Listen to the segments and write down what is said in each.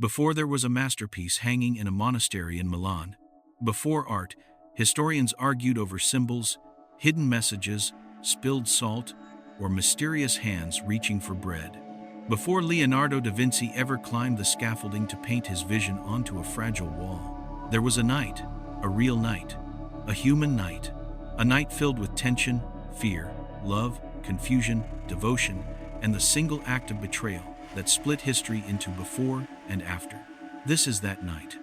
Before there was a masterpiece hanging in a monastery in Milan. Before art, historians argued over symbols, hidden messages, spilled salt, or mysterious hands reaching for bread. Before Leonardo da Vinci ever climbed the scaffolding to paint his vision onto a fragile wall, there was a night, a real night, a human night, a night filled with tension, fear, love, confusion, devotion, and the single act of betrayal that split history into before and after. This is that night.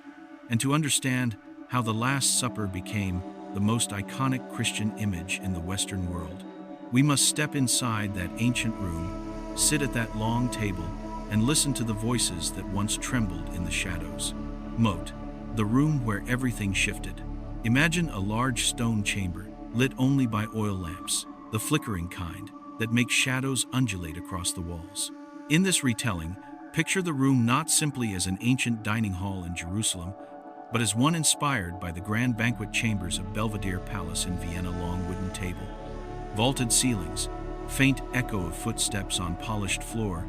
And to understand how the Last Supper became the most iconic Christian image in the Western world, we must step inside that ancient room, sit at that long table, and listen to the voices that once trembled in the shadows. Moat, the room where everything shifted. Imagine a large stone chamber, lit only by oil lamps, the flickering kind that make shadows undulate across the walls. In this retelling, picture the room not simply as an ancient dining hall in Jerusalem, but as one inspired by the grand banquet chambers of Belvedere Palace in Vienna. Long wooden table, vaulted ceilings, faint echo of footsteps on polished floor,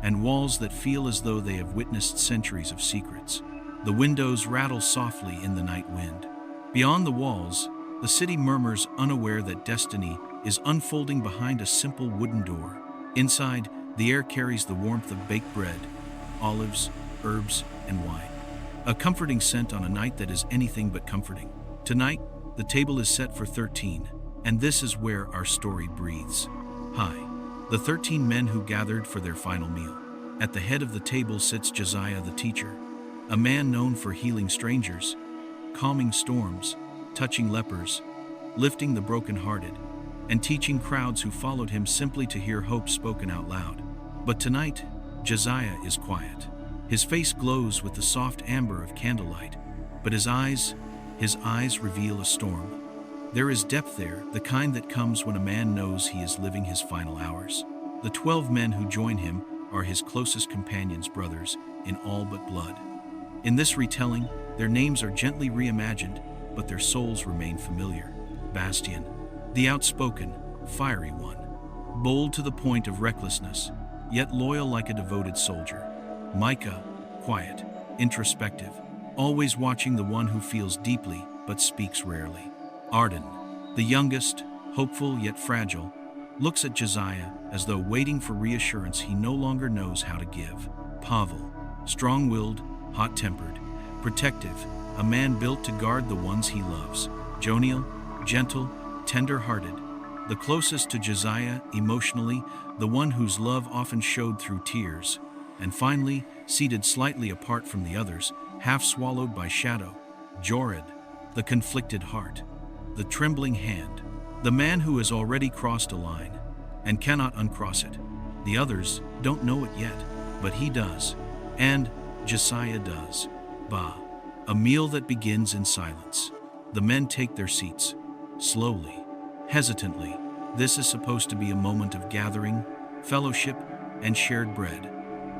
and walls that feel as though they have witnessed centuries of secrets. The windows rattle softly in the night wind. Beyond the walls, the city murmurs, unaware that destiny is unfolding behind a simple wooden door. Inside, the air carries the warmth of baked bread, olives, herbs, and wine. A comforting scent on a night that is anything but comforting. Tonight, the table is set for 13, and this is where our story breathes. Hi, the 13 men who gathered for their final meal. At the head of the table sits Josiah the teacher, a man known for healing strangers, calming storms, touching lepers, lifting the brokenhearted, and teaching crowds who followed him simply to hear hope spoken out loud. But tonight, Josiah is quiet. His face glows with the soft amber of candlelight, but his eyes reveal a storm. There is depth there, the kind that comes when a man knows he is living his final hours. The 12 men who join him are his closest companions, brothers in all but blood. In this retelling, their names are gently reimagined, but their souls remain familiar. Bastian, the outspoken, fiery one, bold to the point of recklessness, yet loyal like a devoted soldier. Micah, quiet, introspective, always watching the one who feels deeply but speaks rarely. Arden, the youngest, hopeful yet fragile, looks at Josiah as though waiting for reassurance he no longer knows how to give. Pavel, strong-willed, hot-tempered, protective, a man built to guard the ones he loves. Joniel, gentle, tender-hearted, the closest to Josiah emotionally, the one whose love often showed through tears. And finally, seated slightly apart from the others, half swallowed by shadow, Jorid, the conflicted heart, the trembling hand, the man who has already crossed a line and cannot uncross it. The others don't know it yet, but he does, and Josiah does. Bah, a meal that begins in silence. The men take their seats, slowly, hesitantly. This is supposed to be a moment of gathering, fellowship, and shared bread.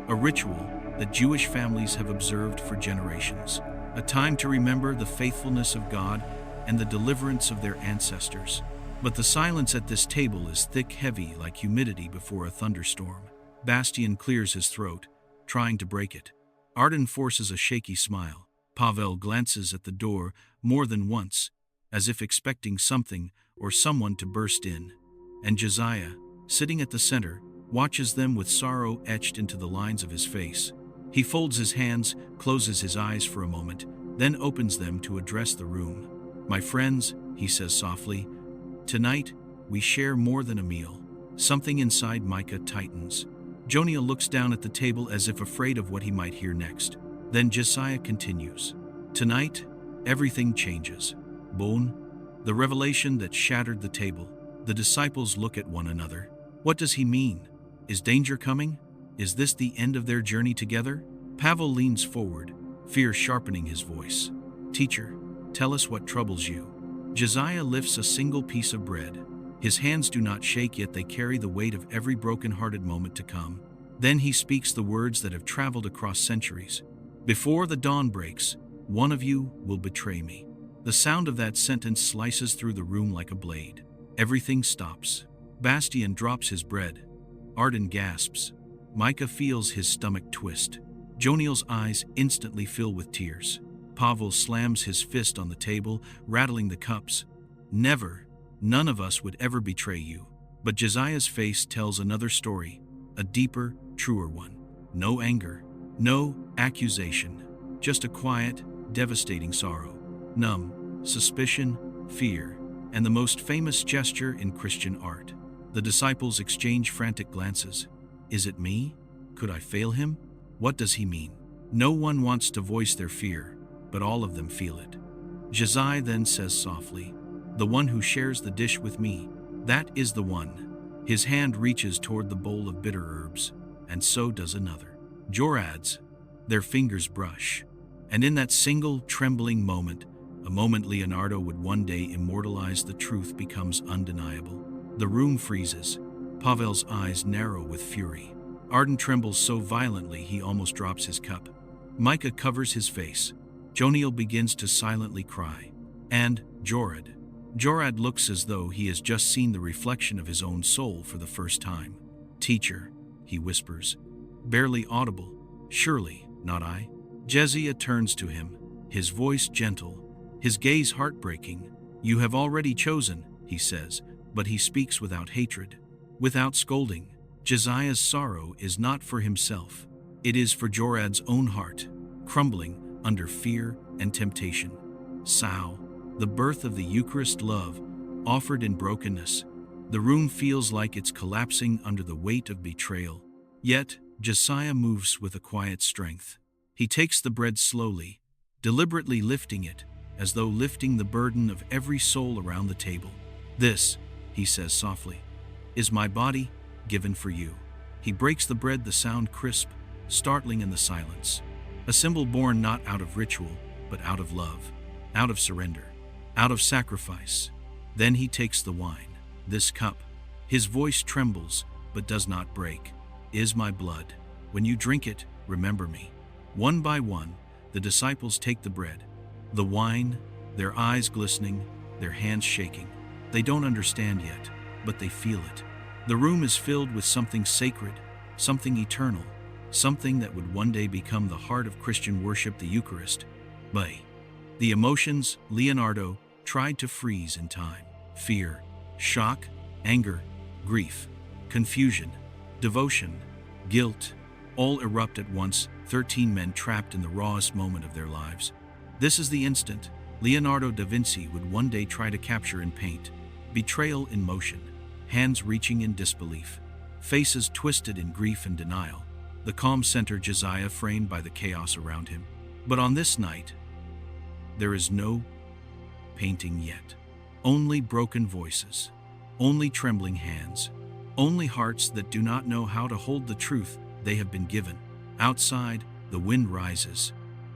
A ritual that Jewish families have observed for generations. A time to remember the faithfulness of God and the deliverance of their ancestors. But the silence at this table is thick, heavy, like humidity before a thunderstorm. Bastian clears his throat, trying to break it. Arden forces a shaky smile. Pavel glances at the door more than once, as if expecting something or someone to burst in. And Josiah, sitting at the center, watches them with sorrow etched into the lines of his face. He folds his hands, closes his eyes for a moment, then opens them to address the room. My friends, he says softly, tonight we share more than a meal. Something inside Micah tightens. Joniel looks down at the table as if afraid of what he might hear next. Then Josiah continues. Tonight, everything changes. Bone, the revelation that shattered the table. The disciples look at one another. What does he mean? Is danger coming? Is this the end of their journey together? Pavel leans forward, fear sharpening his voice. Teacher, tell us what troubles you. Josiah lifts a single piece of bread. His hands do not shake, yet they carry the weight of every broken-hearted moment to come. Then he speaks the words that have traveled across centuries. Before the dawn breaks, one of you will betray me. The sound of that sentence slices through the room like a blade. Everything stops. Bastian drops his bread. Arden gasps. Micah feels his stomach twist. Joniel's eyes instantly fill with tears. Pavel slams his fist on the table, rattling the cups. Never, none of us would ever betray you. But Josiah's face tells another story, a deeper, truer one. No anger, no accusation, just a quiet, devastating sorrow. Numb, suspicion, fear, and the most famous gesture in Christian art. The disciples exchange frantic glances. Is it me? Could I fail him? What does he mean? No one wants to voice their fear, but all of them feel it. Josiah then says softly, "The one who shares the dish with me, that is the one." His hand reaches toward the bowl of bitter herbs, and so does another. Jorad's. Their fingers brush. And in that single, trembling moment, a moment Leonardo would one day immortalize, the truth becomes undeniable. The room freezes. Pavel's eyes narrow with fury. Arden trembles so violently he almost drops his cup. Micah covers his face. Joniel begins to silently cry. And Jorad looks as though he has just seen the reflection of his own soul for the first time. "Teacher," he whispers, barely audible. "Surely, not I." Josiah turns to him, his voice gentle, his gaze heartbreaking. "You have already chosen," he says, but he speaks without hatred, without scolding. Josiah's sorrow is not for himself. It is for Jorad's own heart, crumbling under fear and temptation. Sao, the birth of the Eucharist love, offered in brokenness. The room feels like it's collapsing under the weight of betrayal. Yet, Josiah moves with a quiet strength. He takes the bread slowly, deliberately lifting it, as though lifting the burden of every soul around the table. "This," he says softly, "is my body, given for you." He breaks the bread, the sound crisp, startling in the silence. A symbol born not out of ritual, but out of love, out of surrender, out of sacrifice. Then he takes the wine, this cup. His voice trembles, but does not break. "Is my blood. When you drink it, remember me." One by one, the disciples take the bread, the wine, their eyes glistening, their hands shaking. They don't understand yet, but they feel it. The room is filled with something sacred, something eternal, something that would one day become the heart of Christian worship, the Eucharist. The emotions Leonardo tried to freeze in time. Fear, shock, anger, grief, confusion, devotion, guilt, all erupt at once, 13 men trapped in the rawest moment of their lives. This is the instant Leonardo da Vinci would one day try to capture in paint. Betrayal in motion, hands reaching in disbelief, faces twisted in grief and denial, the calm center Josiah framed by the chaos around him. But on this night, there is no painting yet. Only broken voices, only trembling hands, only hearts that do not know how to hold the truth they have been given. Outside, the wind rises,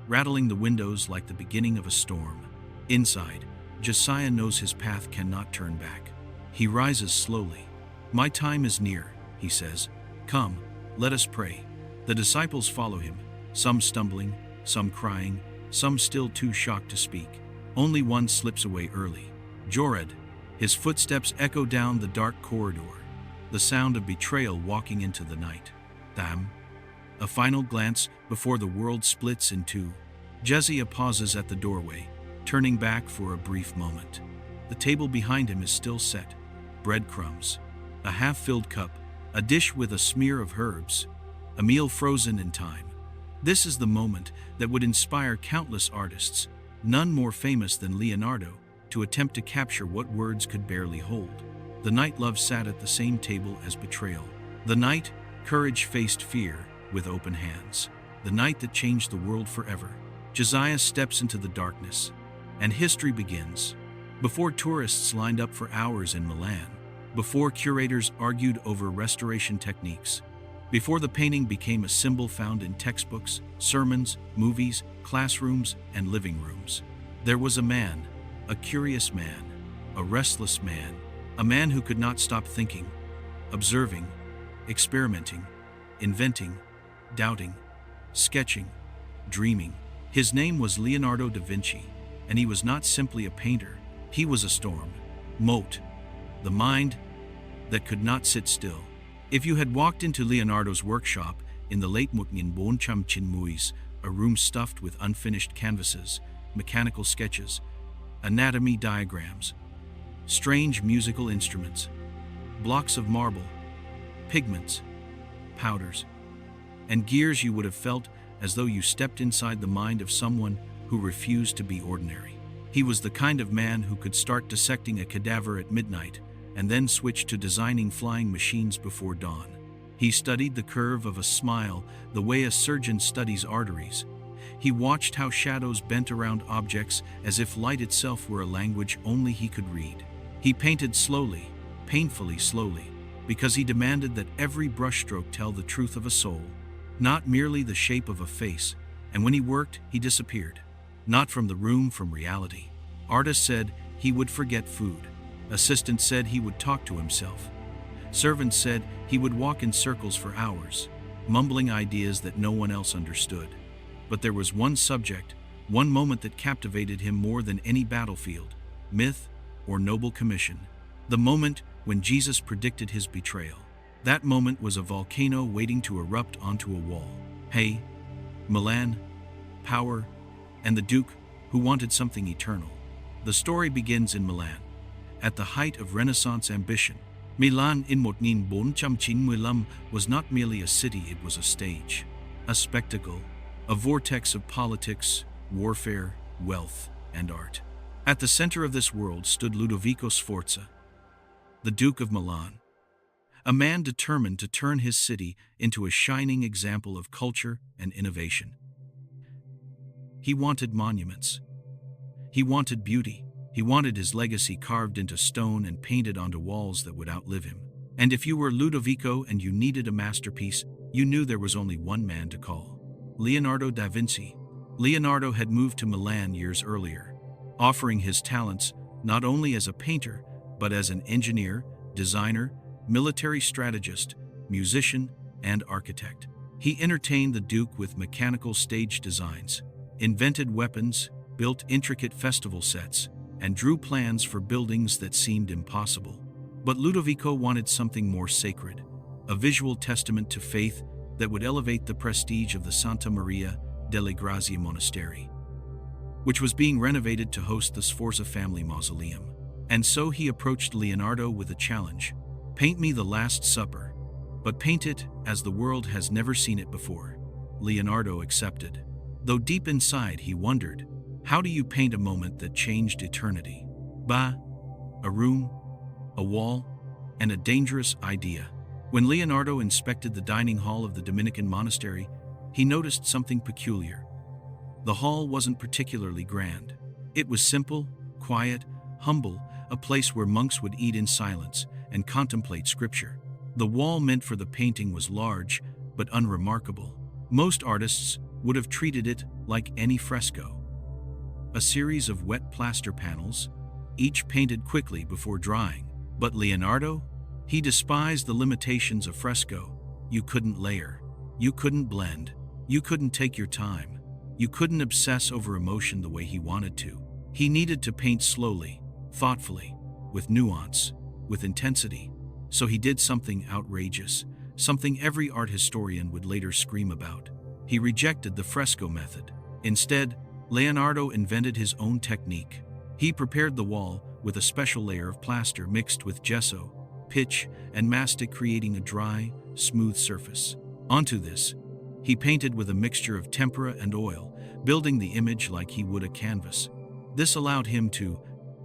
rattling the windows like the beginning of a storm. Inside, Josiah knows his path cannot turn back. He rises slowly. "My time is near," he says. "Come, let us pray." The disciples follow him, some stumbling, some crying, some still too shocked to speak. Only one slips away early. Jorad. His footsteps echo down the dark corridor, the sound of betrayal walking into the night. Damn. A final glance before the world splits in two. Josiah pauses at the doorway, turning back for a brief moment. The table behind him is still set. Breadcrumbs, a half-filled cup, a dish with a smear of herbs, a meal frozen in time. This is the moment that would inspire countless artists, none more famous than Leonardo, to attempt to capture what words could barely hold. The night love sat at the same table as betrayal. The night courage faced fear with open hands. The night that changed the world forever. Josiah steps into the darkness, and history begins. Before tourists lined up for hours in Milan, before curators argued over restoration techniques, before the painting became a symbol found in textbooks, sermons, movies, classrooms, and living rooms, there was a man, a curious man, a restless man, a man who could not stop thinking, observing, experimenting, inventing, doubting, sketching, dreaming. His name was Leonardo da Vinci, and he was not simply a painter, he was a storm, mote, the mind that could not sit still. If you had walked into Leonardo's workshop, in the late Mutngin Boncham Chin Muis, a room stuffed with unfinished canvases, mechanical sketches, anatomy diagrams, strange musical instruments, blocks of marble, pigments, powders, and gears. You would have felt as though you stepped inside the mind of someone who refused to be ordinary. He was the kind of man who could start dissecting a cadaver at midnight and then switch to designing flying machines before dawn. He studied the curve of a smile the way a surgeon studies arteries. He watched how shadows bent around objects as if light itself were a language only he could read. He painted slowly, painfully slowly, because he demanded that every brushstroke tell the truth of a soul, not merely the shape of a face. And when he worked, he disappeared. Not from the room, from reality. Artist said he would forget food. Assistant said he would talk to himself. Servant said he would walk in circles for hours, mumbling ideas that no one else understood. But there was one subject, one moment that captivated him more than any battlefield, myth, or noble commission. The moment when Jesus predicted his betrayal. That moment was a volcano waiting to erupt onto a wall. Hey, Milan, power, and the Duke who wanted something eternal. The story begins in Milan, at the height of Renaissance ambition. Milan in 1495 was not merely a city, it was a stage, a spectacle, a vortex of politics, warfare, wealth, and art. At the center of this world stood Ludovico Sforza, the Duke of Milan, a man determined to turn his city into a shining example of culture and innovation. He wanted monuments. He wanted beauty. He wanted his legacy carved into stone and painted onto walls that would outlive him. And if you were Ludovico and you needed a masterpiece, you knew there was only one man to call: Leonardo da Vinci. Leonardo had moved to Milan years earlier, offering his talents not only as a painter, but as an engineer, designer, military strategist, musician, and architect. He entertained the Duke with mechanical stage designs, invented weapons, built intricate festival sets, and drew plans for buildings that seemed impossible. But Ludovico wanted something more sacred, a visual testament to faith that would elevate the prestige of the Santa Maria delle Grazie monastery, which was being renovated to host the Sforza family mausoleum. And so he approached Leonardo with a challenge: paint me the Last Supper, but paint it as the world has never seen it before. Leonardo accepted, though deep inside he wondered, how do you paint a moment that changed eternity? Bah, a room, a wall, and a dangerous idea. When Leonardo inspected the dining hall of the Dominican monastery, he noticed something peculiar. The hall wasn't particularly grand. It was simple, quiet, humble, a place where monks would eat in silence and contemplate scripture. The wall meant for the painting was large, but unremarkable. Most artists would have treated it like any fresco. A series of wet plaster panels, each painted quickly before drying. But Leonardo? He despised the limitations of fresco. You couldn't layer. You couldn't blend. You couldn't take your time. You couldn't obsess over emotion the way he wanted to. He needed to paint slowly, thoughtfully, with nuance, with intensity. So he did something outrageous, something every art historian would later scream about. He rejected the fresco method. Instead, Leonardo invented his own technique. He prepared the wall with a special layer of plaster mixed with gesso, pitch, and mastic, creating a dry, smooth surface. Onto this, he painted with a mixture of tempera and oil, building the image like he would a canvas. This allowed him to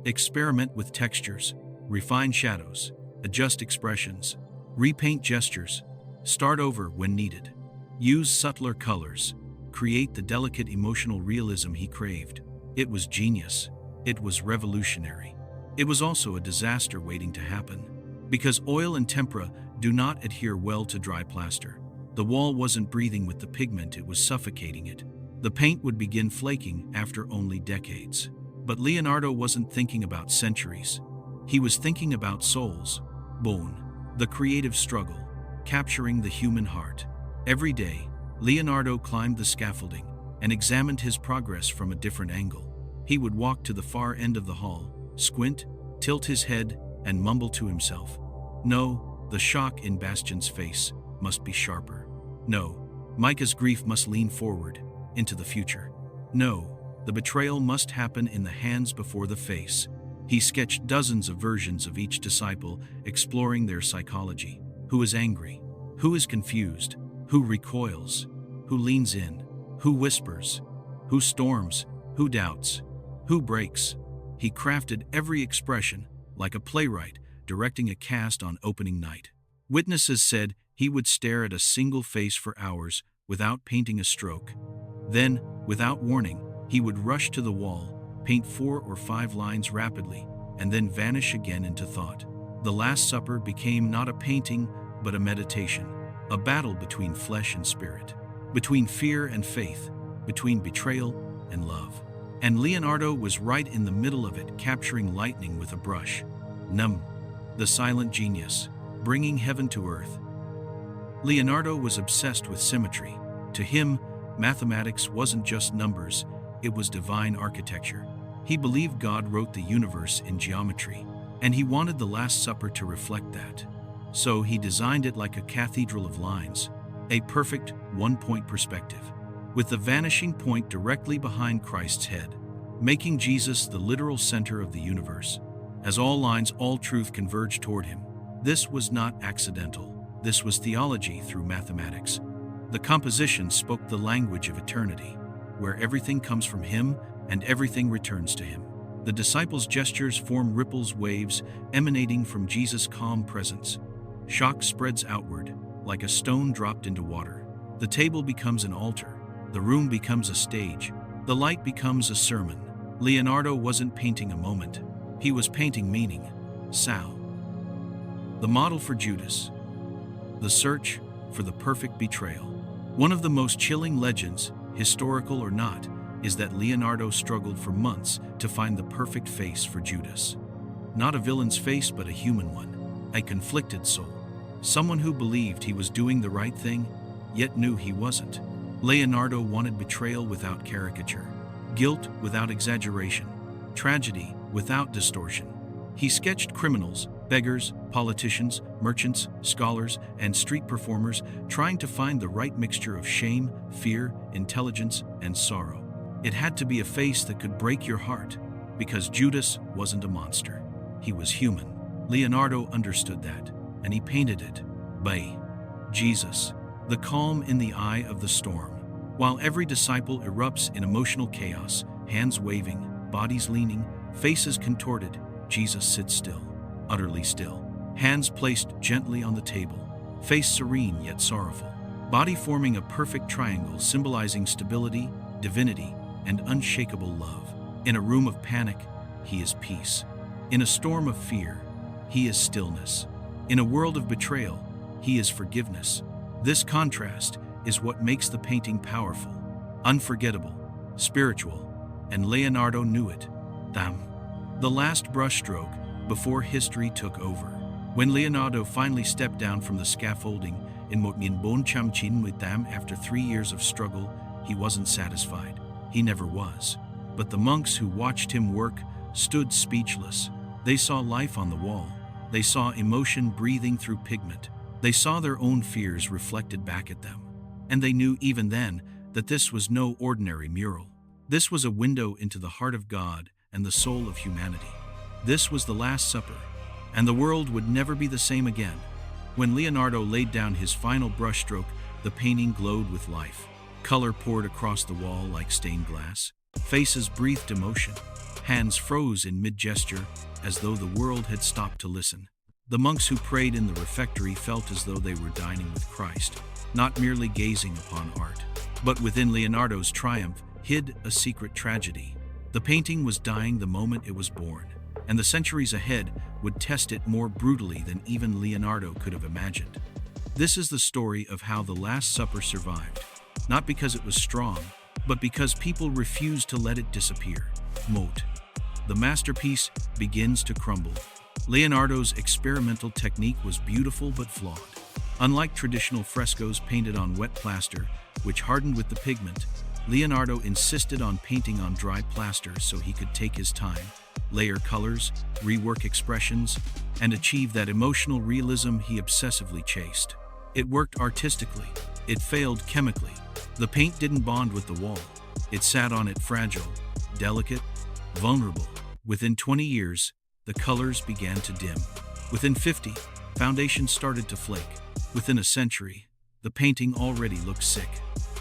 experiment with textures, refine shadows, adjust expressions, repaint gestures, start over when needed, use subtler colors, create the delicate emotional realism he craved. It was genius. It was revolutionary. It was also a disaster waiting to happen, because oil and tempera do not adhere well to dry plaster. The wall wasn't breathing with the pigment, it was suffocating it. The paint would begin flaking after only decades. But Leonardo wasn't thinking about centuries. He was thinking about souls, bone, the creative struggle, capturing the human heart. Every day, Leonardo climbed the scaffolding and examined his progress from a different angle. He would walk to the far end of the hall, squint, tilt his head, and mumble to himself. No, the shock in Bastian's face must be sharper. No, Micah's grief must lean forward, into the future. No, the betrayal must happen in the hands before the face. He sketched dozens of versions of each disciple, exploring their psychology. Who is angry? Who is confused? Who recoils? Who leans in? Who whispers? Who storms? Who doubts? Who breaks? He crafted every expression, like a playwright directing a cast on opening night. Witnesses said he would stare at a single face for hours without painting a stroke. Then, without warning, he would rush to the wall, paint 4 or 5 lines rapidly, and then vanish again into thought. The Last Supper became not a painting, but a meditation, a battle between flesh and spirit, between fear and faith, between betrayal and love. And Leonardo was right in the middle of it, capturing lightning with a brush. The silent genius, bringing heaven to earth. Leonardo was obsessed with symmetry. To him, mathematics wasn't just numbers, it was divine architecture. He believed God wrote the universe in geometry, and he wanted the Last Supper to reflect that. So he designed it like a cathedral of lines, a perfect one-point perspective, with the vanishing point directly behind Christ's head, making Jesus the literal center of the universe. As all lines, all truth converged toward him. This was not accidental. This was theology through mathematics. The composition spoke the language of eternity, where everything comes from him and everything returns to him. The disciples' gestures form ripples, waves emanating from Jesus' calm presence. Shock spreads outward, like a stone dropped into water. The table becomes an altar. The room becomes a stage. The light becomes a sermon. Leonardo wasn't painting a moment. He was painting meaning. Sal. The model for Judas. The search for the perfect betrayal. One of the most chilling legends, historical or not, is that Leonardo struggled for months to find the perfect face for Judas. Not a villain's face, but a human one. A conflicted soul. Someone who believed he was doing the right thing, yet knew he wasn't. Leonardo wanted betrayal without caricature, guilt without exaggeration, tragedy without distortion. He sketched criminals, beggars, politicians, merchants, scholars, and street performers, trying to find the right mixture of shame, fear, intelligence, and sorrow. It had to be a face that could break your heart, because Judas wasn't a monster. He was human. Leonardo understood that, and he painted it by Jesus, the calm in the eye of the storm. While every disciple erupts in emotional chaos, hands waving, bodies leaning, faces contorted, Jesus sits still, utterly still. Hands placed gently on the table, face serene yet sorrowful. Body forming a perfect triangle symbolizing stability, divinity, and unshakable love. In a room of panic, he is peace. In a storm of fear, he is stillness. In a world of betrayal, he is forgiveness. This contrast is what makes the painting powerful, unforgettable, spiritual, and Leonardo knew it. The last brushstroke before history took over. When Leonardo finally stepped down from the scaffolding in after 3 years of struggle, he wasn't satisfied. He never was. But the monks who watched him work stood speechless. They saw life on the wall. They saw emotion breathing through pigment. They saw their own fears reflected back at them. And they knew even then that this was no ordinary mural. This was a window into the heart of God and the soul of humanity. This was the Last Supper, and the world would never be the same again. When Leonardo laid down his final brushstroke, the painting glowed with life. Color poured across the wall like stained glass. Faces breathed emotion. Hands froze in mid-gesture, as though the world had stopped to listen. The monks who prayed in the refectory felt as though they were dining with Christ, not merely gazing upon art. But within Leonardo's triumph hid a secret tragedy. The painting was dying the moment it was born, and the centuries ahead would test it more brutally than even Leonardo could have imagined. This is the story of how the Last Supper survived, not because it was strong, but because people refused to let it disappear. The masterpiece begins to crumble. Leonardo's experimental technique was beautiful but flawed. Unlike traditional frescoes painted on wet plaster, which hardened with the pigment, Leonardo insisted on painting on dry plaster so he could take his time, layer colors, rework expressions, and achieve that emotional realism he obsessively chased. It worked artistically, It failed chemically. The paint didn't bond with the wall. It sat on it fragile, delicate, vulnerable. Within 20 years, the colors began to dim. Within 50, foundations started to flake. Within a century, the painting already looked sick.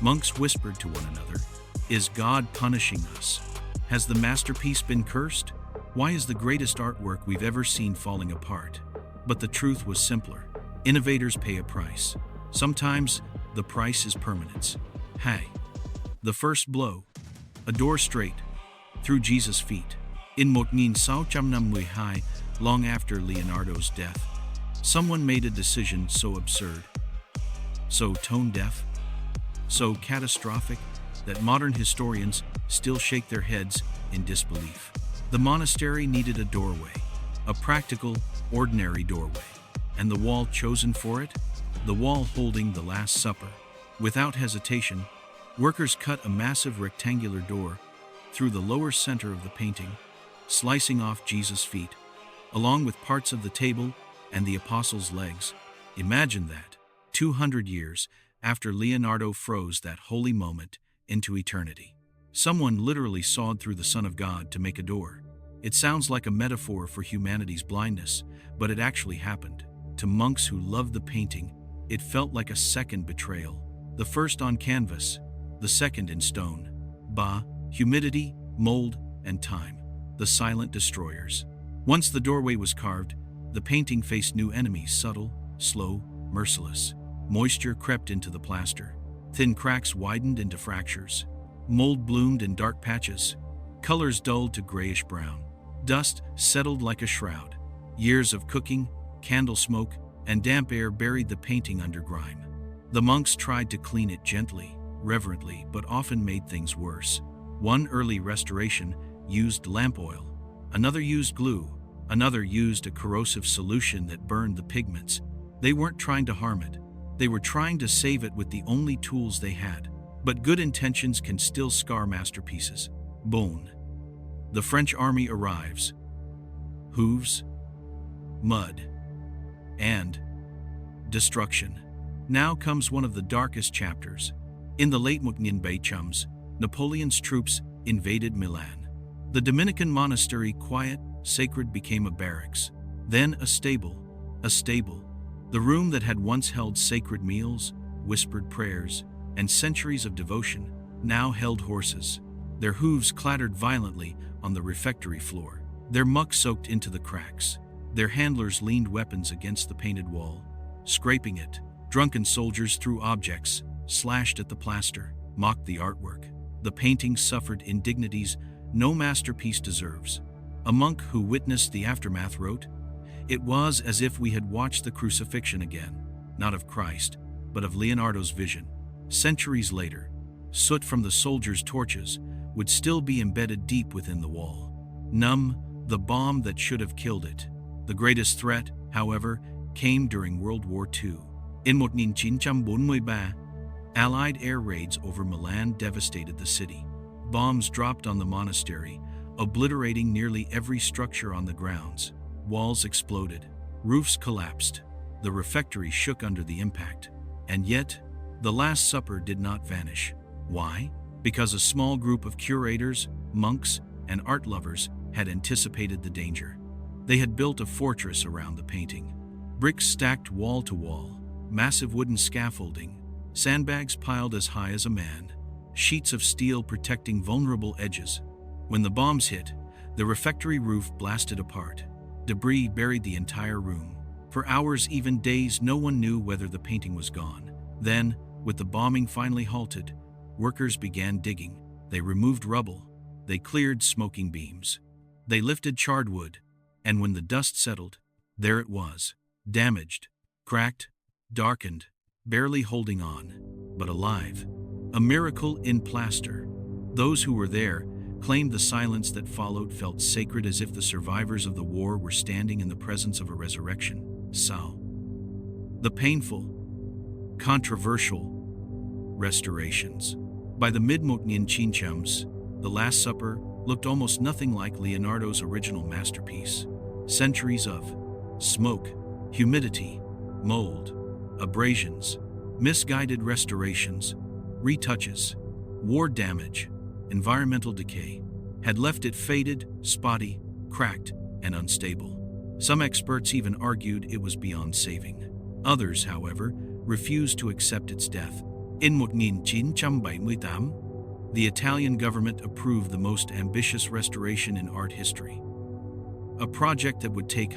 Monks whispered to one another, "Is God punishing us? Has the masterpiece been cursed? Why is the greatest artwork we've ever seen falling apart?" But the truth was simpler. Innovators pay a price. Sometimes, the price is permanence. Hey. The first blow. A door straight through Jesus' feet. In 1652, long after Leonardo's death, someone made a decision so absurd, so tone-deaf, so catastrophic that modern historians still shake their heads in disbelief. The monastery needed a doorway, a practical, ordinary doorway. And the wall chosen for it? The wall holding the Last Supper. Without hesitation, workers cut a massive rectangular door through the lower center of the painting, slicing off Jesus' feet, along with parts of the table and the apostles' legs. Imagine that, 200 years after Leonardo froze that holy moment into eternity. Someone literally sawed through the Son of God to make a door. It sounds like a metaphor for humanity's blindness, but it actually happened. To monks who loved the painting, it felt like a second betrayal. The first on canvas, the second in stone. Humidity, mold, and time. The silent destroyers. Once the doorway was carved, the painting faced new enemies, subtle, slow, merciless. Moisture crept into the plaster. Thin cracks widened into fractures. Mold bloomed in dark patches. Colors dulled to grayish-brown. Dust settled like a shroud. Years of cooking, candle smoke, and damp air buried the painting under grime. The monks tried to clean it gently, reverently, but often made things worse. One early restoration used lamp oil. Another used glue. Another used a corrosive solution that burned the pigments. They weren't trying to harm it. They were trying to save it with the only tools they had. But good intentions can still scar masterpieces. Bone. The French army arrives. Hooves, mud, and destruction. Now comes one of the darkest chapters. In the late 1600s, Napoleon's troops invaded Milan. The Dominican monastery, quiet, sacred, became a barracks. Then a stable. A stable. The room that had once held sacred meals, whispered prayers, and centuries of devotion, now held horses. Their hooves clattered violently on the refectory floor. Their muck soaked into the cracks. Their handlers leaned weapons against the painted wall, scraping it. Drunken soldiers threw objects, slashed at the plaster, mocked the artwork. The painting suffered indignities no masterpiece deserves. A monk who witnessed the aftermath wrote, "It was as if we had watched the crucifixion again, not of Christ, but of Leonardo's vision." Centuries later, soot from the soldiers' torches would still be embedded deep within the wall. Numb, the bomb that should have killed it. The greatest threat, however, came during World War II. In 1943, Allied air raids over Milan devastated the city. Bombs dropped on the monastery, obliterating nearly every structure on the grounds. Walls exploded. Roofs collapsed. The refectory shook under the impact. And yet, the Last Supper did not vanish. Why? Because a small group of curators, monks, and art lovers had anticipated the danger. They had built a fortress around the painting. Bricks stacked wall to wall, massive wooden scaffolding, sandbags piled as high as a man, sheets of steel protecting vulnerable edges. When the bombs hit, the refectory roof blasted apart. Debris buried the entire room. For hours, even days, no one knew whether the painting was gone. Then, with the bombing finally halted, workers began digging. They removed rubble. They cleared smoking beams. They lifted charred wood. And when the dust settled, there it was, damaged, cracked, darkened, barely holding on, but alive. A miracle in plaster. Those who were there claimed the silence that followed felt sacred, as if the survivors of the war were standing in the presence of a resurrection. So, the painful, controversial restorations. By the mid-1900s, The Last Supper looked almost nothing like Leonardo's original masterpiece. Centuries of smoke, humidity, mold, abrasions, Misguided restorations, retouches, war damage, environmental decay had left it faded, spotty, cracked, and unstable. Some experts even argued it was beyond saving. Others, however, refused to accept its death. In 1978, the Italian government approved the most ambitious restoration in art history, a project that would take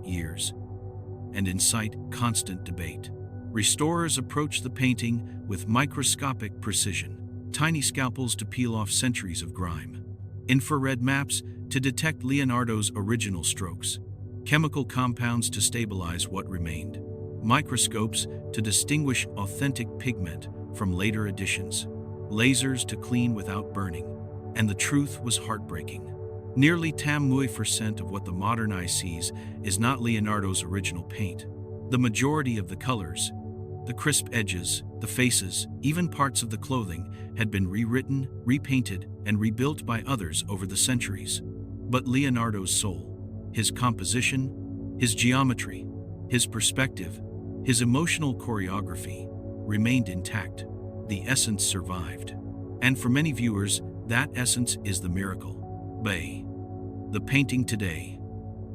years and incite constant debate. Restorers approached the painting with microscopic precision, tiny scalpels to peel off centuries of grime, infrared maps to detect Leonardo's original strokes, chemical compounds to stabilize what remained, microscopes to distinguish authentic pigment from later additions, lasers to clean without burning, and the truth was heartbreaking. Nearly 10% of what the modern eye sees is not Leonardo's original paint. The majority of the colors, the crisp edges, the faces, even parts of the clothing had been rewritten, repainted, and rebuilt by others over the centuries. But Leonardo's soul, his composition, his geometry, his perspective, his emotional choreography remained intact. The essence survived. And for many viewers, that essence is the miracle. The painting today.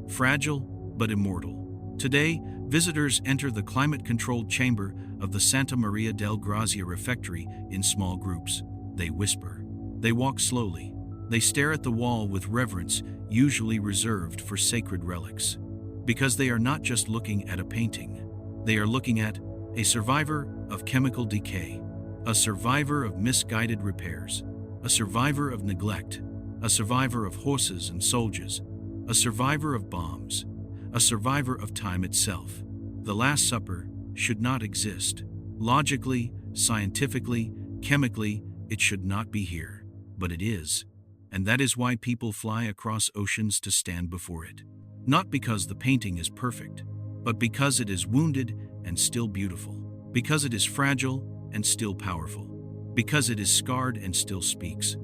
Fragile but immortal. Today, visitors enter the climate-controlled chamber of the Santa Maria del Grazia refectory in small groups. They whisper. They walk slowly. They stare at the wall with reverence usually reserved for sacred relics. Because they are not just looking at a painting. They are looking at a survivor of chemical decay, a survivor of misguided repairs, a survivor of neglect, a survivor of horses and soldiers, a survivor of bombs, a survivor of time itself. The Last Supper should not exist. Logically, scientifically, chemically, it should not be here. But it is. And that is why people fly across oceans to stand before it. Not because the painting is perfect, but because it is wounded and still beautiful. Because it is fragile and still powerful. Because it is scarred and still speaks.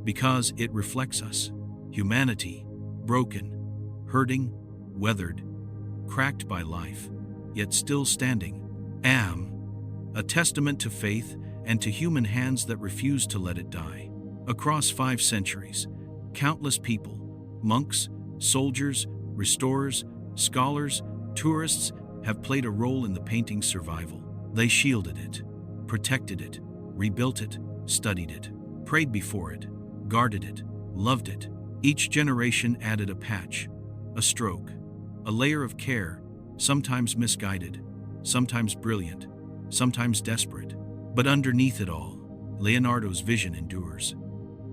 Because it reflects us, humanity, broken, hurting, weathered, cracked by life, yet still standing. A testament to faith and to human hands that refuse to let it die. Across 5 centuries, countless people, monks, soldiers, restorers, scholars, tourists have played a role in the painting's survival. They shielded it, protected it, rebuilt it, studied it, prayed before it, guarded it, loved it. Each generation added a patch, a stroke, a layer of care, sometimes misguided, sometimes brilliant, sometimes desperate. But underneath it all, Leonardo's vision endures.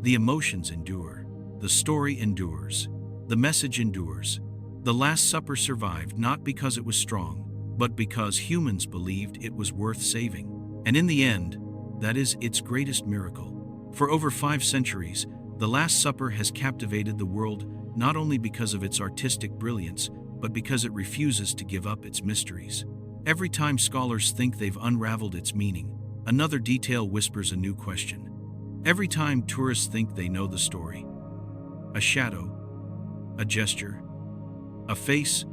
The emotions endure. The story endures. The message endures. The Last Supper survived not because it was strong, but because humans believed it was worth saving. And in the end, that is its greatest miracle. For over 5 centuries, the Last Supper has captivated the world not only because of its artistic brilliance, but because it refuses to give up its mysteries. Every time scholars think they've unraveled its meaning, another detail whispers a new question. Every time tourists think they know the story, a shadow, a gesture, a face,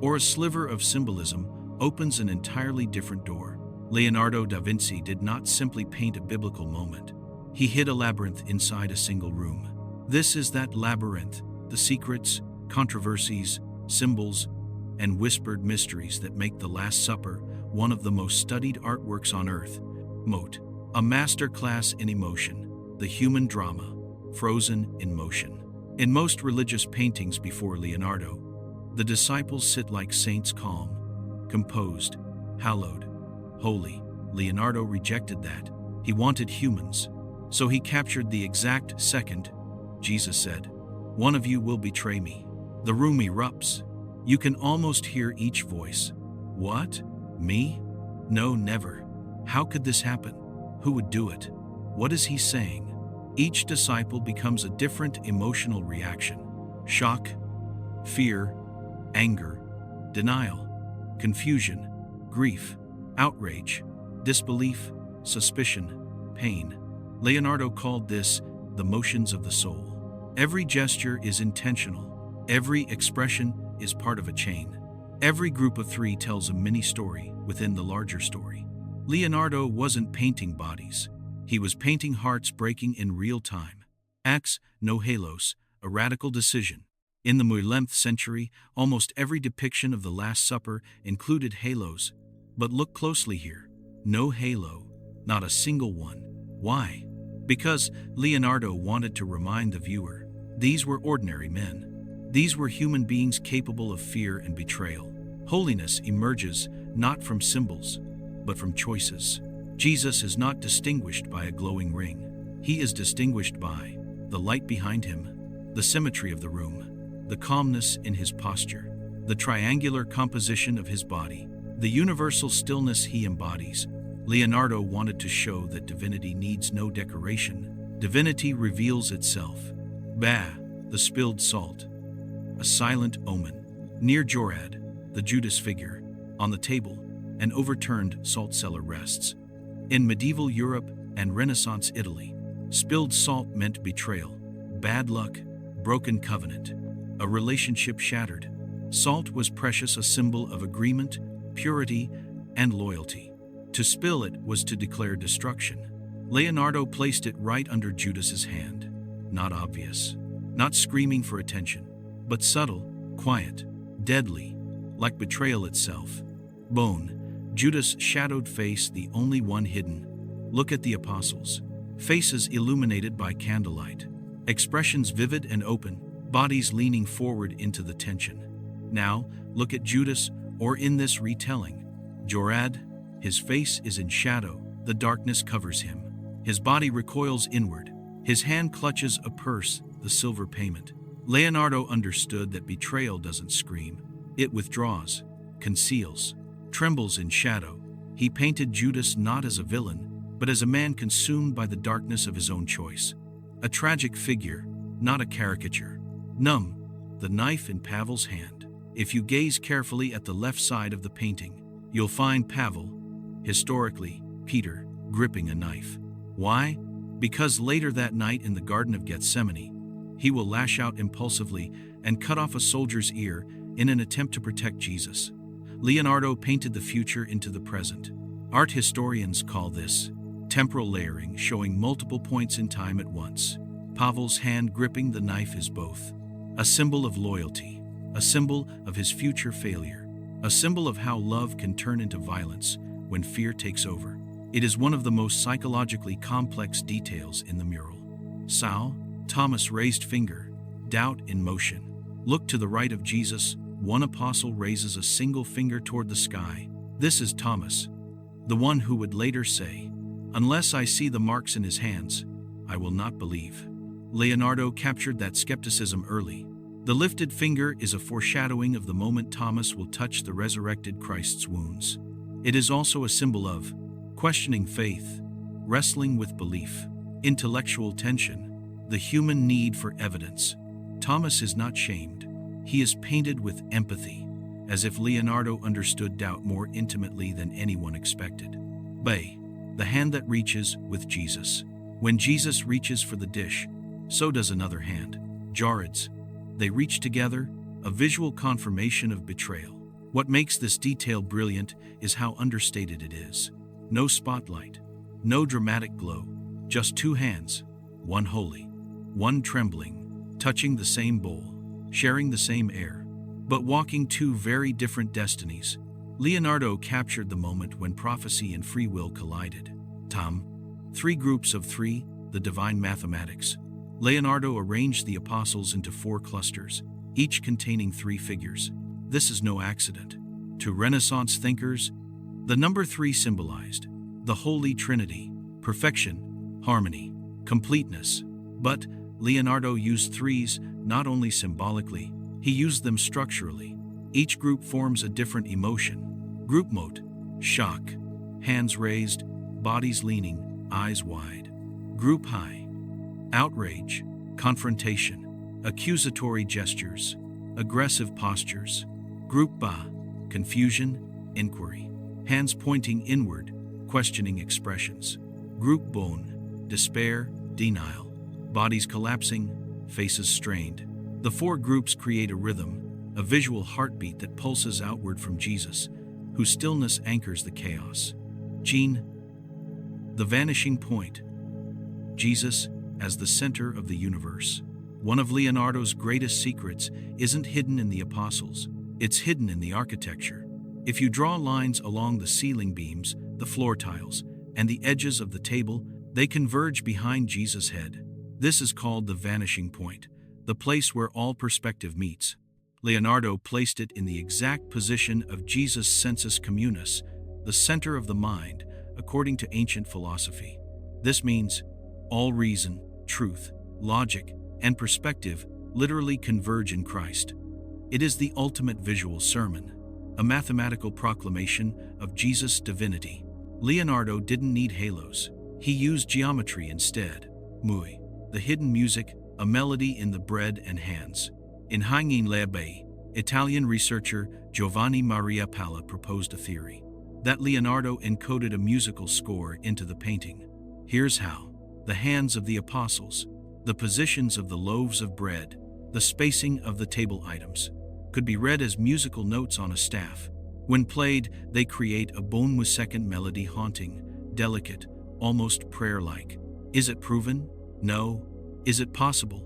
or a sliver of symbolism opens an entirely different door. Leonardo da Vinci did not simply paint a biblical moment. He hid a labyrinth inside a single room. This is that labyrinth, the secrets, controversies, symbols, and whispered mysteries that make the Last Supper one of the most studied artworks on earth. A masterclass in emotion, the human drama, frozen in motion. In most religious paintings before Leonardo, the disciples sit like saints, calm, composed, hallowed, holy. Leonardo rejected that. He wanted humans. So he captured the exact second Jesus said, "One of you will betray me." The room erupts. You can almost hear each voice. What? Me? No, never. How could this happen? Who would do it? What is he saying? Each disciple becomes a different emotional reaction. Shock, fear, anger, denial, confusion, grief, outrage, disbelief, suspicion, pain. Leonardo called this the motions of the soul. Every gesture is intentional. Every expression is part of a chain. Every group of 3 tells a mini story within the larger story. Leonardo wasn't painting bodies. He was painting hearts breaking in real time. Acts, no halos, a radical decision. In the 11th century, almost every depiction of the Last Supper included halos. But look closely here. No halo, not a single one. Why? Because Leonardo wanted to remind the viewer, these were ordinary men. These were human beings capable of fear and betrayal. Holiness emerges not from symbols, but from choices. Jesus is not distinguished by a glowing ring. He is distinguished by the light behind him, the symmetry of the room, the calmness in his posture, the triangular composition of his body, the universal stillness he embodies. Leonardo wanted to show that divinity needs no decoration. Divinity reveals itself. Bah, the spilled salt. A silent omen. Near Jorad, the Judas figure. On the table, an overturned salt cellar rests. In medieval Europe and Renaissance Italy, spilled salt meant betrayal, bad luck, broken covenant, a relationship shattered. Salt was precious, a symbol of agreement, purity, and loyalty. To spill it was to declare destruction. Leonardo placed it right under Judas's hand. Not obvious, not screaming for attention, but subtle, quiet, deadly, like betrayal itself. Bone, Judas' shadowed face, the only one hidden. Look at the apostles. Faces illuminated by candlelight. Expressions vivid and open, bodies leaning forward into the tension. Now, look at Judas, or in this retelling, Jorad. His face is in shadow, the darkness covers him. His body recoils inward. His hand clutches a purse, the silver payment. Leonardo understood that betrayal doesn't scream. It withdraws, conceals, trembles in shadow. He painted Judas not as a villain, but as a man consumed by the darkness of his own choice. A tragic figure, not a caricature. Numb, the knife in Pavel's hand. If you gaze carefully at the left side of the painting, you'll find Pavel, historically, Peter, gripping a knife. Why? Because later that night in the Garden of Gethsemane, he will lash out impulsively and cut off a soldier's ear in an attempt to protect Jesus. Leonardo painted the future into the present. Art historians call this temporal layering, showing multiple points in time at once. Pavel's hand gripping the knife is both a symbol of loyalty, a symbol of his future failure, a symbol of how love can turn into violence when fear takes over. It is one of the most psychologically complex details in the mural. Sao, Thomas' raised finger, doubt in motion. Look to the right of Jesus, one apostle raises a single finger toward the sky. This is Thomas, the one who would later say, "Unless I see the marks in his hands, I will not believe." Leonardo captured that skepticism early. The lifted finger is a foreshadowing of the moment Thomas will touch the resurrected Christ's wounds. It is also a symbol of questioning faith, wrestling with belief, intellectual tension, the human need for evidence. Thomas is not shamed. He is painted with empathy, as if Leonardo understood doubt more intimately than anyone expected. Bay, the hand that reaches with Jesus. When Jesus reaches for the dish, so does another hand. Jared's. They reach together, a visual confirmation of betrayal. What makes this detail brilliant is how understated it is. No spotlight, no dramatic glow, just two hands, one holy, one trembling, touching the same bowl, sharing the same air, but walking two very different destinies. Leonardo captured the moment when prophecy and free will collided. Tom, three groups of three, the divine mathematics. Leonardo arranged the apostles into four clusters, each containing three figures. This is no accident. To Renaissance thinkers, the number three symbolized the Holy Trinity, perfection, harmony, completeness. But Leonardo used threes not only symbolically, he used them structurally. Each group forms a different emotion. Group mode, shock, hands raised, bodies leaning, eyes wide. Group high, outrage, confrontation, accusatory gestures, aggressive postures. Group ba, confusion, inquiry, hands pointing inward, questioning expressions. Group bone, despair, denial, bodies collapsing, faces strained. The four groups create a rhythm, a visual heartbeat that pulses outward from Jesus, whose stillness anchors the chaos. Gene, the vanishing point. Jesus as the center of the universe. One of Leonardo's greatest secrets isn't hidden in the apostles, it's hidden in the architecture. If you draw lines along the ceiling beams, the floor tiles, and the edges of the table, they converge behind Jesus' head. This is called the vanishing point, the place where all perspective meets. Leonardo placed it in the exact position of Jesus' sensus communis, the center of the mind, according to ancient philosophy. This means all reason, truth, logic, and perspective literally converge in Christ. It is the ultimate visual sermon, a mathematical proclamation of Jesus' divinity. Leonardo didn't need halos. He used geometry instead. Mui, the hidden music, a melody in the bread and hands. In Hanging Lebe, Italian researcher Giovanni Maria Palla proposed a theory that Leonardo encoded a musical score into the painting. Here's how. The hands of the apostles, the positions of the loaves of bread, the spacing of the table items, could be read as musical notes on a staff. When played, they create a bon second melody, haunting, delicate, almost prayer-like. Is it proven? No. Is it possible?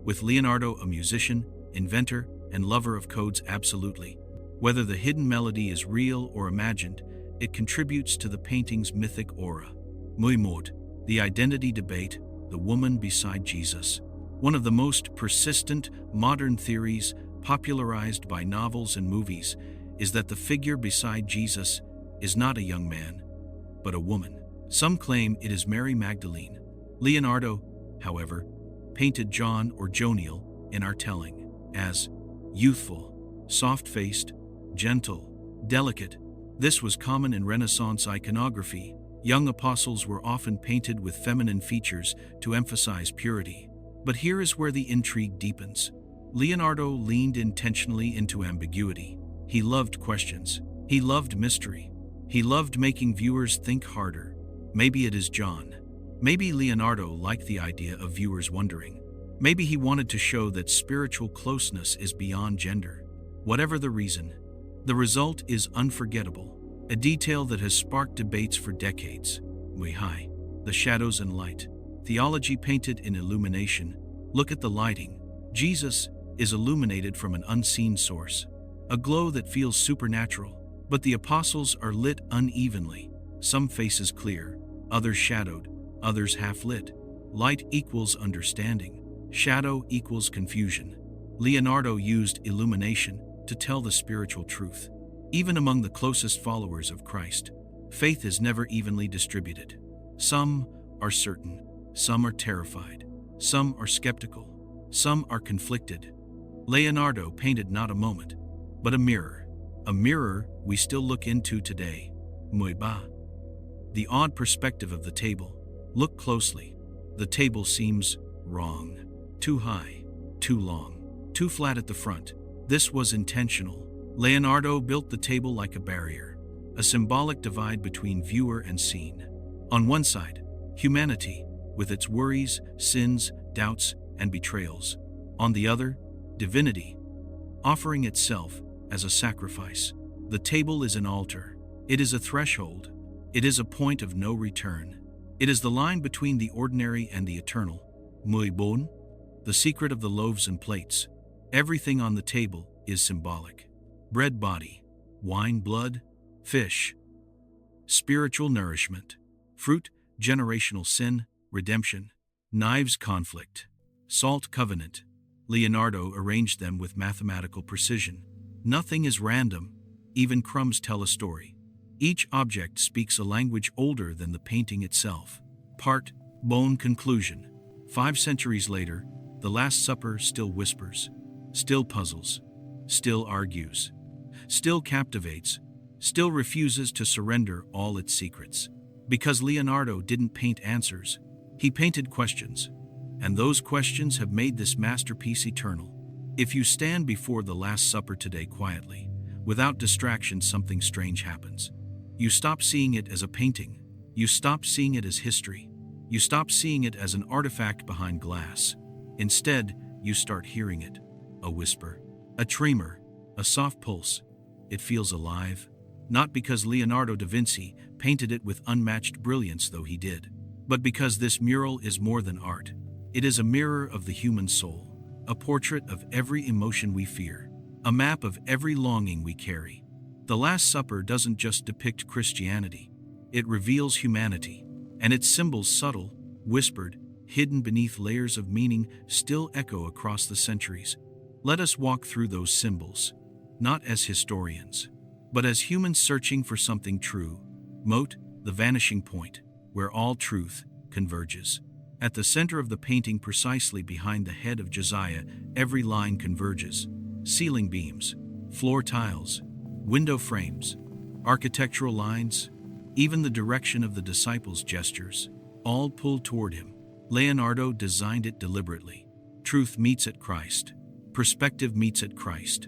With Leonardo a musician, inventor, and lover of codes, absolutely. Whether the hidden melody is real or imagined, it contributes to the painting's mythic aura. Muy mod, the identity debate, the woman beside Jesus. One of the most persistent modern theories popularized by novels and movies is that the figure beside Jesus is not a young man, but a woman. Some claim it is Mary Magdalene. Leonardo, however, painted John or Joniel in our telling as youthful, soft-faced, gentle, delicate. This was common in Renaissance iconography. Young apostles were often painted with feminine features to emphasize purity. But here is where the intrigue deepens. Leonardo leaned intentionally into ambiguity. He loved questions. He loved mystery. He loved making viewers think harder. Maybe it is John. Maybe Leonardo liked the idea of viewers wondering. Maybe he wanted to show that spiritual closeness is beyond gender. Whatever the reason, the result is unforgettable. A detail that has sparked debates for decades. Muy high. The shadows and light. Theology painted in illumination. Look at the lighting. Jesus is illuminated from an unseen source. A glow that feels supernatural. But the apostles are lit unevenly. Some faces clear, others shadowed, others half-lit. Light equals understanding. Shadow equals confusion. Leonardo used illumination to tell the spiritual truth. Even among the closest followers of Christ, faith is never evenly distributed. Some are certain, some are terrified, some are skeptical, some are conflicted. Leonardo painted not a moment, but a mirror we still look into today. Muy ba. The odd perspective of the table. Look closely. The table seems wrong. Too high, too long, too flat at the front. This was intentional. Leonardo built the table like a barrier, a symbolic divide between viewer and scene. On one side, humanity, with its worries, sins, doubts, and betrayals. On the other, divinity, offering itself as a sacrifice. The table is an altar. It is a threshold. It is a point of no return. It is the line between the ordinary and the eternal. Muy bon. The secret of the loaves and plates. Everything on the table is symbolic. Bread body, wine blood, fish. Spiritual nourishment. Fruit, generational sin, redemption. Knives, conflict. Salt, covenant. Leonardo arranged them with mathematical precision. Nothing is random. Even crumbs tell a story. Each object speaks a language older than the painting itself. Part, bone, conclusion. 5 centuries later, the Last Supper still whispers, still puzzles, still argues, still captivates, still refuses to surrender all its secrets. Because Leonardo didn't paint answers, he painted questions. And those questions have made this masterpiece eternal. If you stand before the Last Supper today quietly, without distraction, something strange happens. You stop seeing it as a painting. You stop seeing it as history. You stop seeing it as an artifact behind glass. Instead, you start hearing it. A whisper, a tremor, a soft pulse. It feels alive, not because Leonardo da Vinci painted it with unmatched brilliance, though he did, but because this mural is more than art. It is a mirror of the human soul, a portrait of every emotion we fear, a map of every longing we carry. The Last Supper doesn't just depict Christianity, it reveals humanity, and its symbols, subtle, whispered, hidden beneath layers of meaning, still echo across the centuries. Let us walk through those symbols, not as historians, but as humans searching for something true. Moat, the vanishing point, where all truth converges. At the center of the painting, precisely behind the head of Josiah, every line converges. Ceiling beams, floor tiles, window frames, architectural lines, even the direction of the disciples' gestures, all pull toward him. Leonardo designed it deliberately. Truth meets at Christ. Perspective meets at Christ.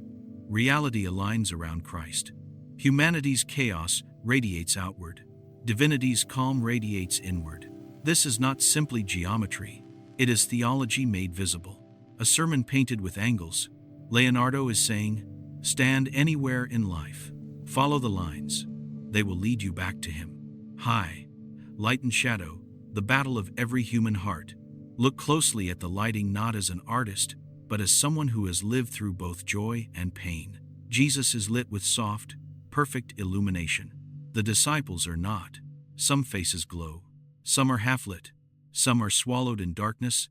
Reality aligns around Christ. Humanity's chaos radiates outward. Divinity's calm radiates inward. This is not simply geometry. It is theology made visible. A sermon painted with angles. Leonardo is saying, stand anywhere in life. Follow the lines. They will lead you back to him. High, light and shadow, the battle of every human heart. Look closely at the lighting, not as an artist, but as someone who has lived through both joy and pain. Jesus is lit with soft, perfect illumination. The disciples are not. Some faces glow. Some are half-lit. Some are swallowed in darkness.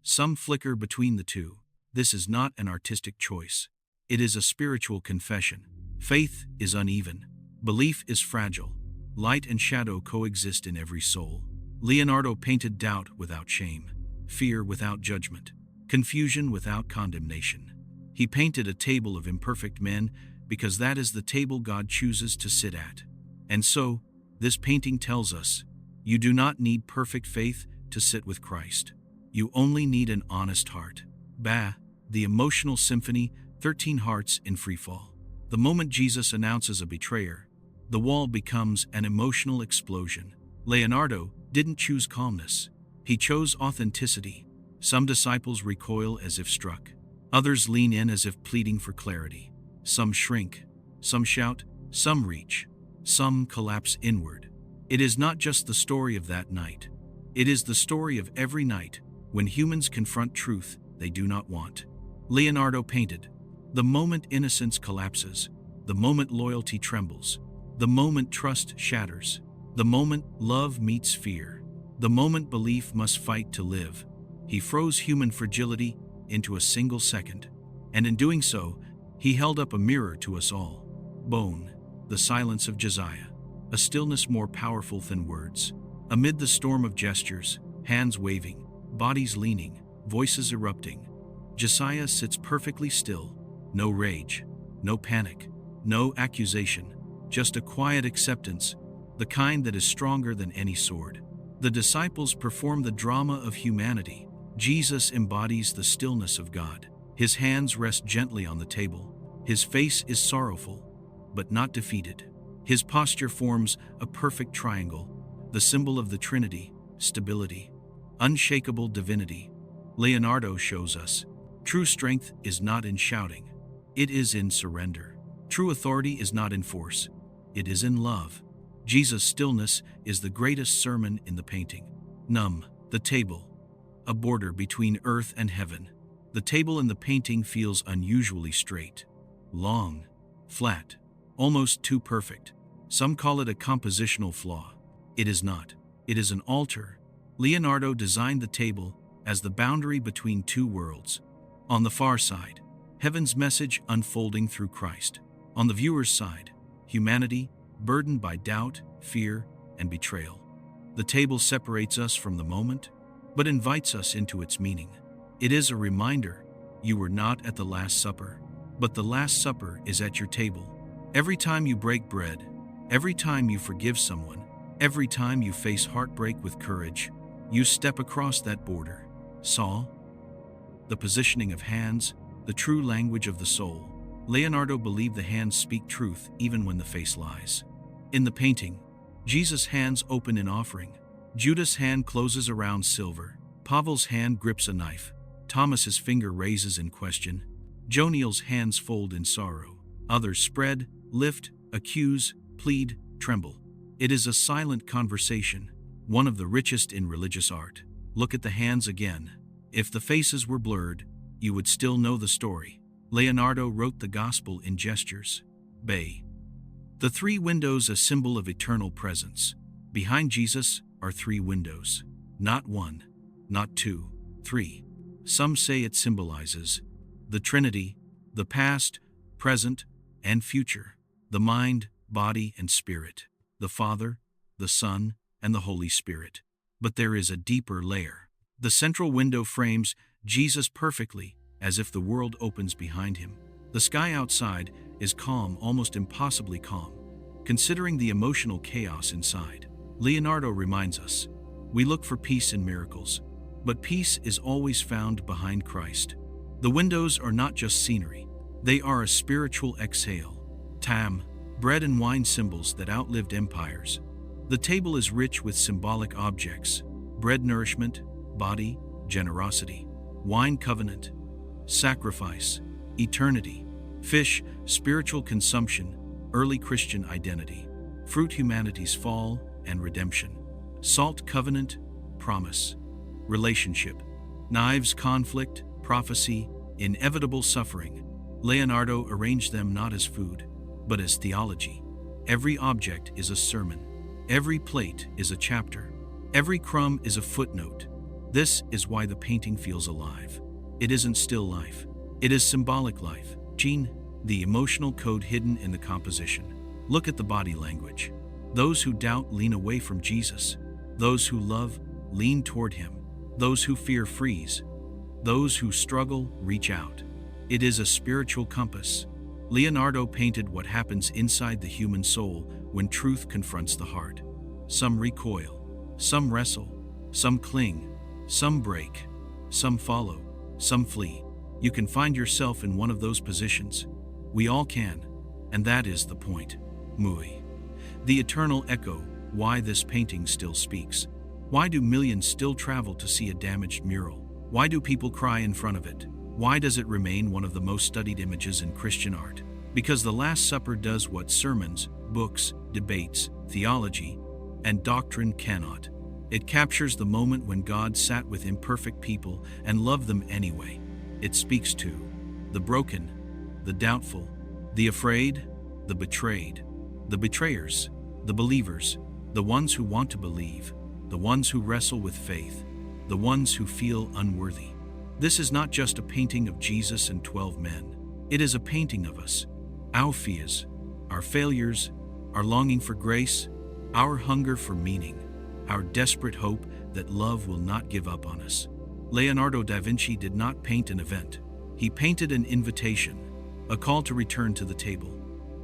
Some flicker between the two. This is not an artistic choice. It is a spiritual confession. Faith is uneven. Belief is fragile. Light and shadow coexist in every soul. Leonardo painted doubt without shame, fear without judgment, confusion without condemnation. He painted a table of imperfect men because that is the table God chooses to sit at. And so, this painting tells us, you do not need perfect faith to sit with Christ. You only need an honest heart. Bah, the emotional symphony, 13 hearts in freefall. The moment Jesus announces a betrayer, the wall becomes an emotional explosion. Leonardo didn't choose calmness. He chose authenticity. Some disciples recoil as if struck. Others lean in as if pleading for clarity. Some shrink. Some shout. Some reach. Some collapse inward. It is not just the story of that night. It is the story of every night when humans confront truth they do not want. Leonardo painted the moment innocence collapses, the moment loyalty trembles, the moment trust shatters, the moment love meets fear, the moment belief must fight to live. He froze human fragility into a single second, and in doing so, he held up a mirror to us all. Bone, the silence of Josiah, a stillness more powerful than words. Amid the storm of gestures, hands waving, bodies leaning, voices erupting, Josiah sits perfectly still. No rage, no panic, no accusation, just a quiet acceptance, the kind that is stronger than any sword. The disciples perform the drama of humanity. Jesus embodies the stillness of God. His hands rest gently on the table. His face is sorrowful, but not defeated. His posture forms a perfect triangle, the symbol of the Trinity, stability, unshakable divinity. Leonardo shows us, true strength is not in shouting. It is in surrender. True authority is not in force. It is in love. Jesus' stillness is the greatest sermon in the painting. Numb, the table, a border between earth and heaven. The table in the painting feels unusually straight, long, flat, almost too perfect. Some call it a compositional flaw. It is not. It is an altar. Leonardo designed the table as the boundary between two worlds. On the far side, heaven's message unfolding through Christ. On the viewer's side, humanity burdened by doubt, fear, and betrayal. The table separates us from the moment, but invites us into its meaning. It is a reminder, you were not at the Last Supper, but the Last Supper is at your table. Every time you break bread, every time you forgive someone, every time you face heartbreak with courage, you step across that border. Saw? The positioning of hands, the true language of the soul. Leonardo believed the hands speak truth even when the face lies. In the painting, Jesus' hands open in offering. Judas' hand closes around silver. Pavel's hand grips a knife. Thomas's finger raises in question. Joniel's hands fold in sorrow. Others spread, lift, accuse, plead, tremble. It is a silent conversation, one of the richest in religious art. Look at the hands again. If the faces were blurred, you would still know the story. Leonardo wrote the gospel in gestures. Bay. The three windows, a symbol of eternal presence. Behind Jesus are three windows. Not one, not two, three. Some say it symbolizes the Trinity, the past, present, and future, the mind, body, and spirit, the Father, the Son, and the Holy Spirit. But there is a deeper layer. The central window frames Jesus perfectly, as if the world opens behind him. The sky outside is calm, almost impossibly calm, considering the emotional chaos inside. Leonardo reminds us, we look for peace in miracles, but peace is always found behind Christ. The windows are not just scenery, they are a spiritual exhale. Tam, bread and wine, symbols that outlived empires. The table is rich with symbolic objects: bread, nourishment; body, generosity; wine, covenant; sacrifice, eternity; fish, spiritual consumption, early Christian identity; fruit, humanity's fall and redemption; salt, covenant, promise; relationship; knives, conflict, prophecy, inevitable suffering. Leonardo arranged them not as food, but as theology. Every object is a sermon. Every plate is a chapter. Every crumb is a footnote. This is why the painting feels alive. It isn't still life. It is symbolic life. Gene, the emotional code hidden in the composition. Look at the body language. Those who doubt lean away from Jesus. Those who love lean toward him. Those who fear freeze. Those who struggle reach out. It is a spiritual compass. Leonardo painted what happens inside the human soul when truth confronts the heart. Some recoil, some wrestle, some cling, some break, some follow, some flee. You can find yourself in one of those positions. We all can, and that is the point. Mui. The eternal echo, why this painting still speaks. Why do millions still travel to see a damaged mural? Why do people cry in front of it? Why does it remain one of the most studied images in Christian art? Because the Last Supper does what sermons, books, debates, theology, and doctrine cannot. It captures the moment when God sat with imperfect people and loved them anyway. It speaks to the broken, the doubtful, the afraid, the betrayed, the betrayers, the believers, the ones who want to believe, the ones who wrestle with faith, the ones who feel unworthy. This is not just a painting of Jesus and 12 men. It is a painting of us, our fears, our failures, our longing for grace, our hunger for meaning, our desperate hope that love will not give up on us. Leonardo da Vinci did not paint an event. He painted an invitation, a call to return to the table,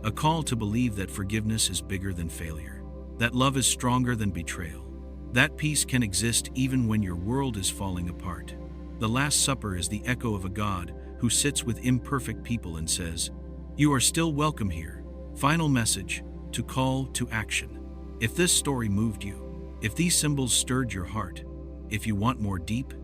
a call to believe that forgiveness is bigger than failure, that love is stronger than betrayal, that peace can exist even when your world is falling apart. The Last Supper is the echo of a God who sits with imperfect people and says, "You are still welcome here." Final message, to call to action. If this story moved you, if these symbols stirred your heart, if you want more deep,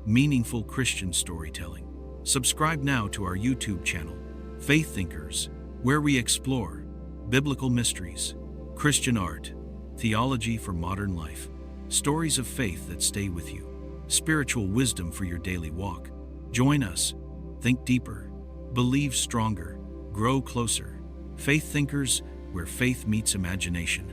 meaningful Christian storytelling, subscribe now to our YouTube channel, Faith Thinkers, where we explore biblical mysteries, Christian art, theology for modern life, stories of faith that stay with you, spiritual wisdom for your daily walk. Join us, think deeper, believe stronger, grow closer. Faith Thinkers, where faith meets imagination.